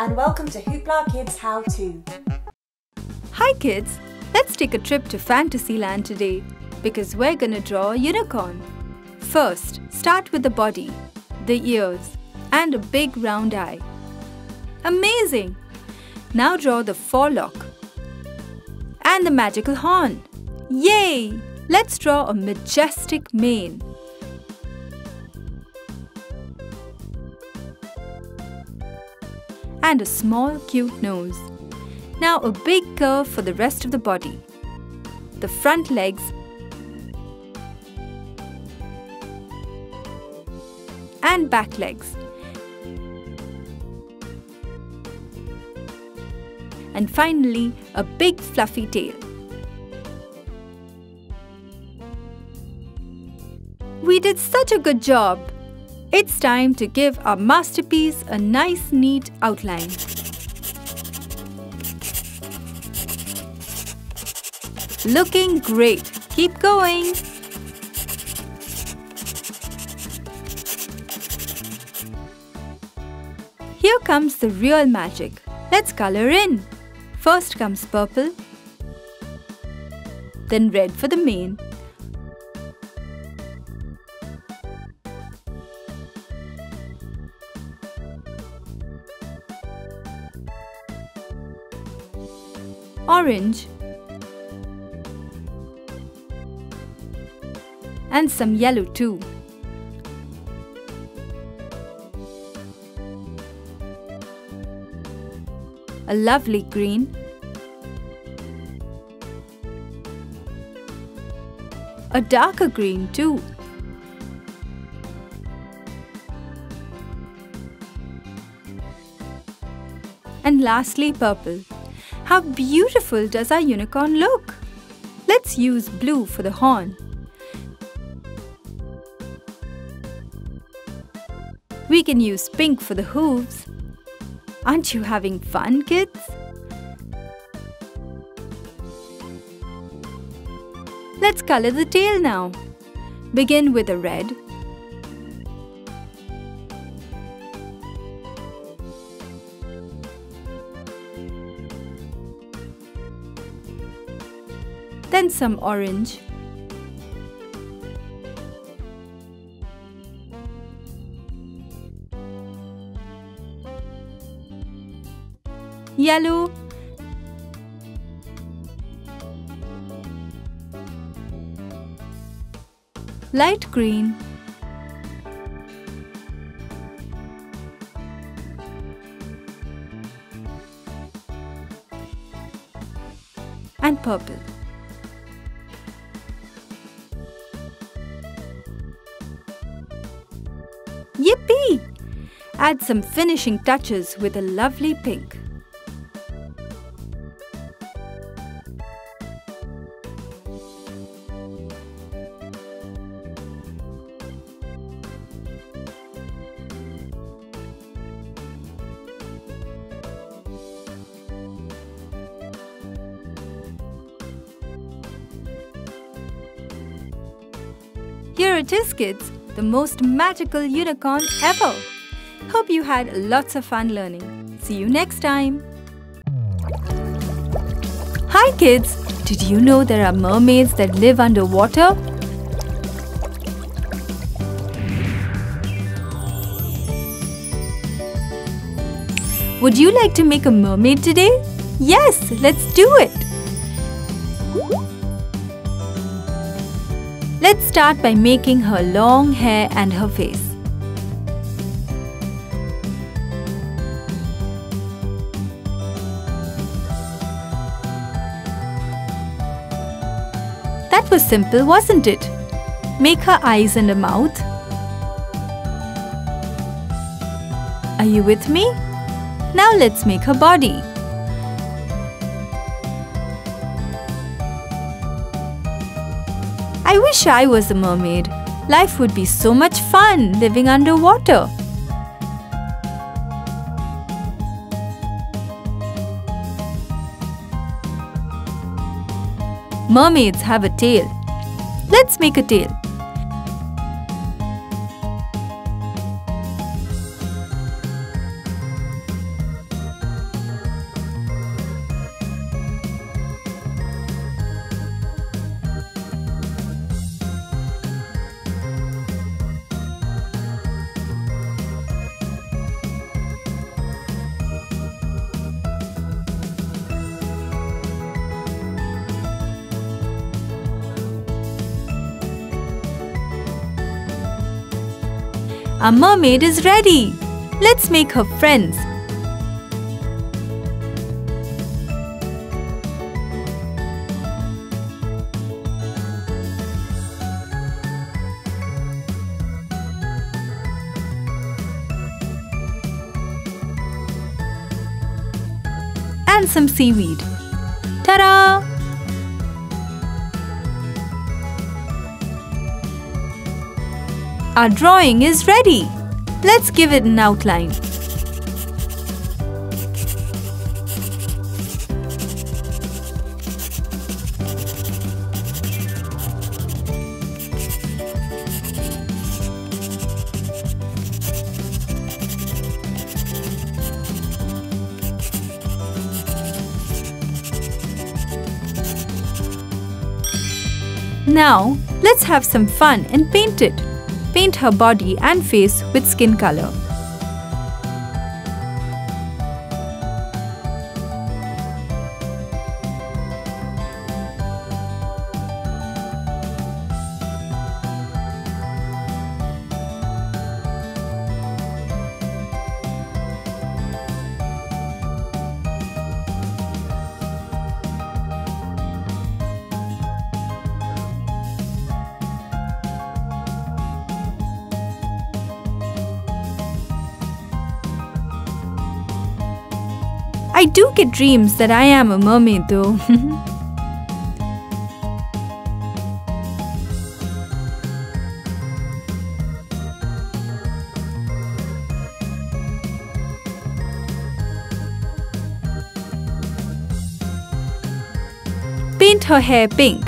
and welcome to HooplaKidz How To. Hi kids, let's take a trip to Fantasyland today because we're gonna draw a unicorn. First, start with the body, the ears and a big round eye. Amazing! Now draw the forelock and the magical horn. Yay! Let's draw a majestic mane. And a small cute nose. Now a big curve for the rest of the body. The front legs and back legs. And finally, a big fluffy tail. We did such a good job! It's time to give our masterpiece a nice, neat outline. Looking great! Keep going! Here comes the real magic. Let's color in. First comes purple, then red for the mane, orange and some yellow too. A lovely green, a darker green too, and lastly purple. How beautiful does our unicorn look? Let's use blue for the horn. We can use pink for the hooves. Aren't you having fun, kids? Let's color the tail now. Begin with a red, then some orange, yellow, light green, and purple. Yippee! Add some finishing touches with a lovely pink. Here it is, kids, the most magical unicorn ever. Hope you had lots of fun learning. See you next time. Hi kids, did you know there are mermaids that live underwater? Would you like to make a mermaid today? Yes, let's do it. Let's start by making her long hair and her face. That was simple, wasn't it? Make her eyes and a mouth. Are you with me? Now let's make her body. I wish I was a mermaid. Life would be so much fun living underwater. Mermaids have a tail. Let's make a tail. Our mermaid is ready. Let's make her friends. And some seaweed. Ta-da! Our drawing is ready. Let's give it an outline. Now, let's have some fun and paint it. Paint her body and face with skin color. I do get dreams that I am a mermaid though. Paint her hair pink.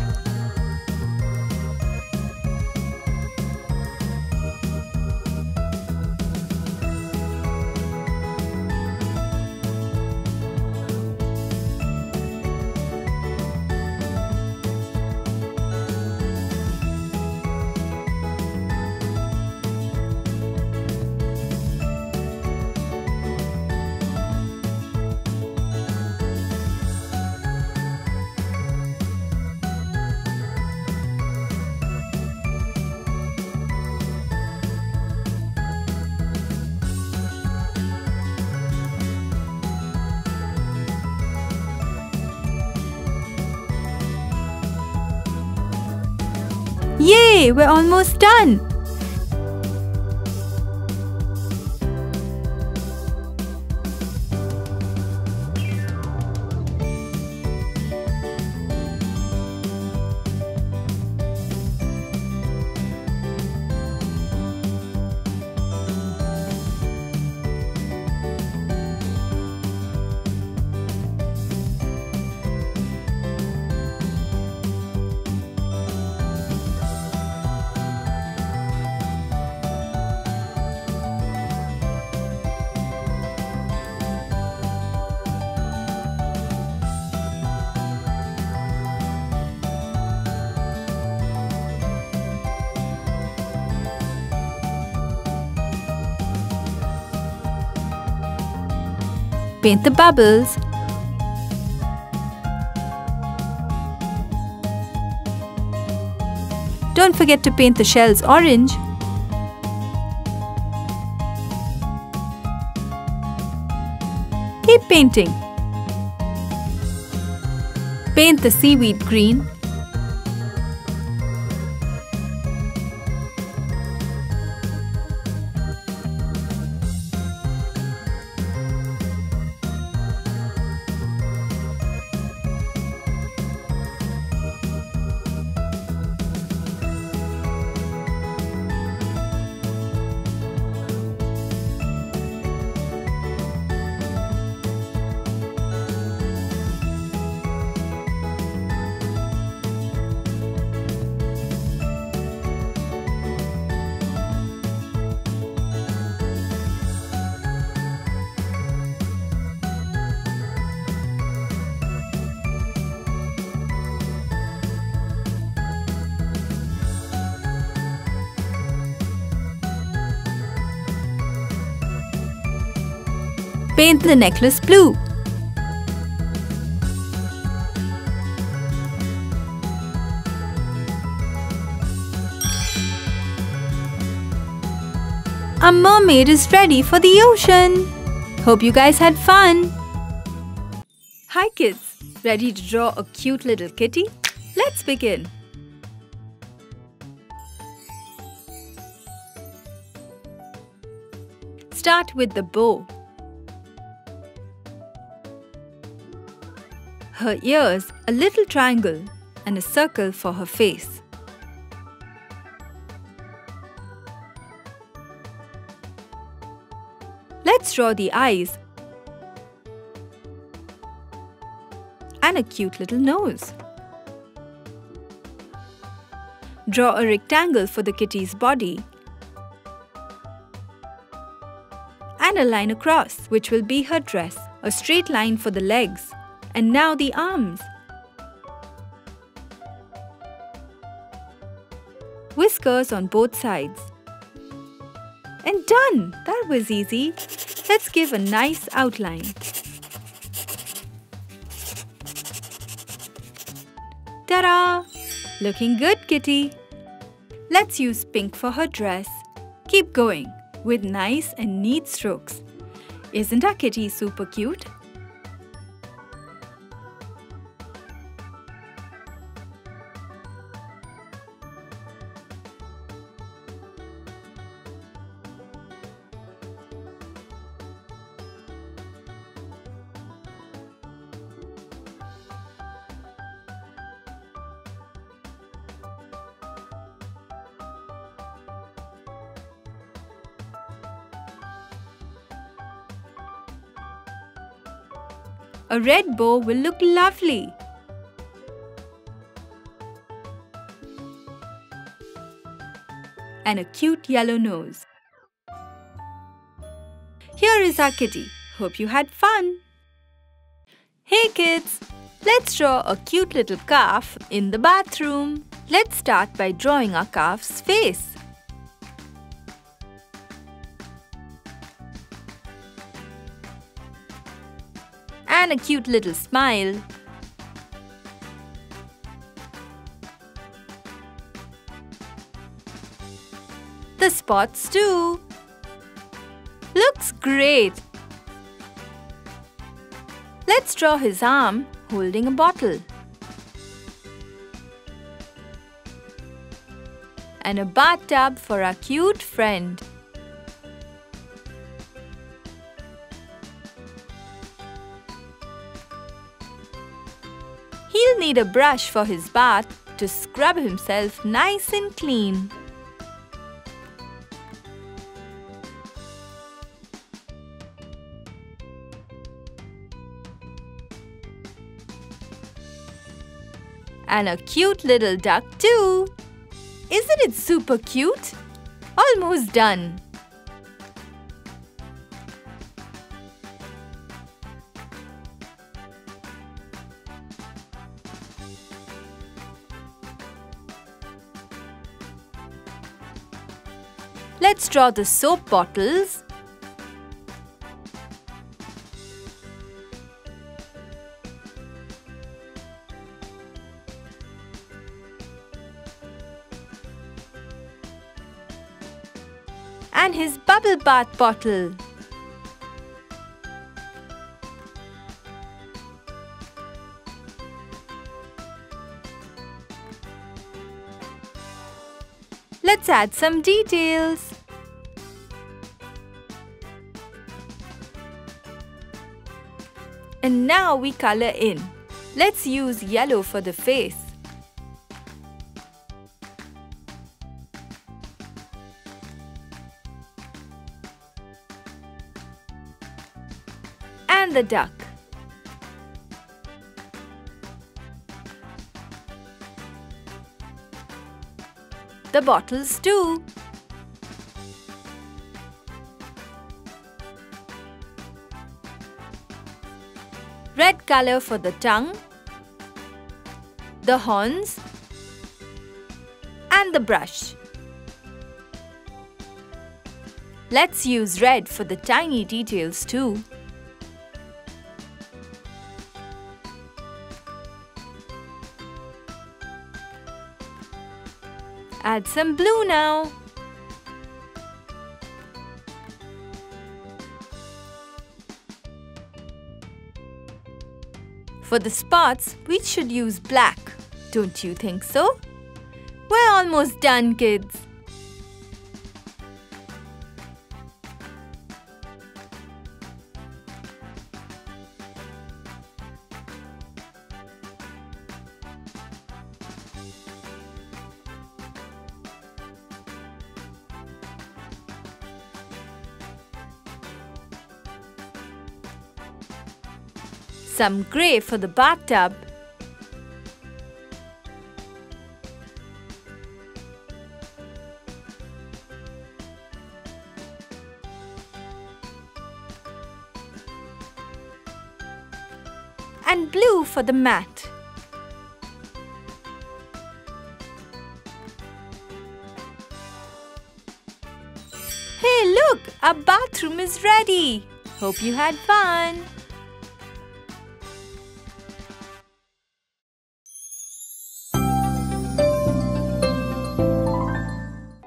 Yay! We're almost done! Paint the bubbles. Don't forget to paint the shells orange. Keep painting. Paint the seaweed green. Paint the necklace blue. Our mermaid is ready for the ocean. Hope you guys had fun. Hi kids, ready to draw a cute little kitty? Let's begin. Start with the bow. Her ears, a little triangle and a circle for her face. Let's draw the eyes and a cute little nose. Draw a rectangle for the kitty's body and a line across, which will be her dress. A straight line for the legs. And now the arms. Whiskers on both sides. And done! That was easy. Let's give a nice outline. Ta-da! Looking good, kitty. Let's use pink for her dress. Keep going with nice and neat strokes. Isn't our kitty super cute? A red bow will look lovely. And a cute yellow nose. Here is our kitty. Hope you had fun. Hey kids, let's draw a cute little calf in the bathroom. Let's start by drawing our calf's face. And a cute little smile. The spots too. Looks great. Let's draw his arm holding a bottle. And a bathtub for our cute friend. He'll need a brush for his bath to scrub himself nice and clean. And a cute little duck too. Isn't it super cute? Almost done. Let's draw the soap bottles. And his bubble bath bottle. Let's add some details. And now we color in. Let's use yellow for the face. And the duck. The bottles too. Red color for the tongue, the horns, and the brush. Let's use red for the tiny details too. Add some blue now. For the spots, we should use black. Don't you think so? We're almost done, kids. Some grey for the bathtub. And blue for the mat. Hey, look! Our bathroom is ready! Hope you had fun!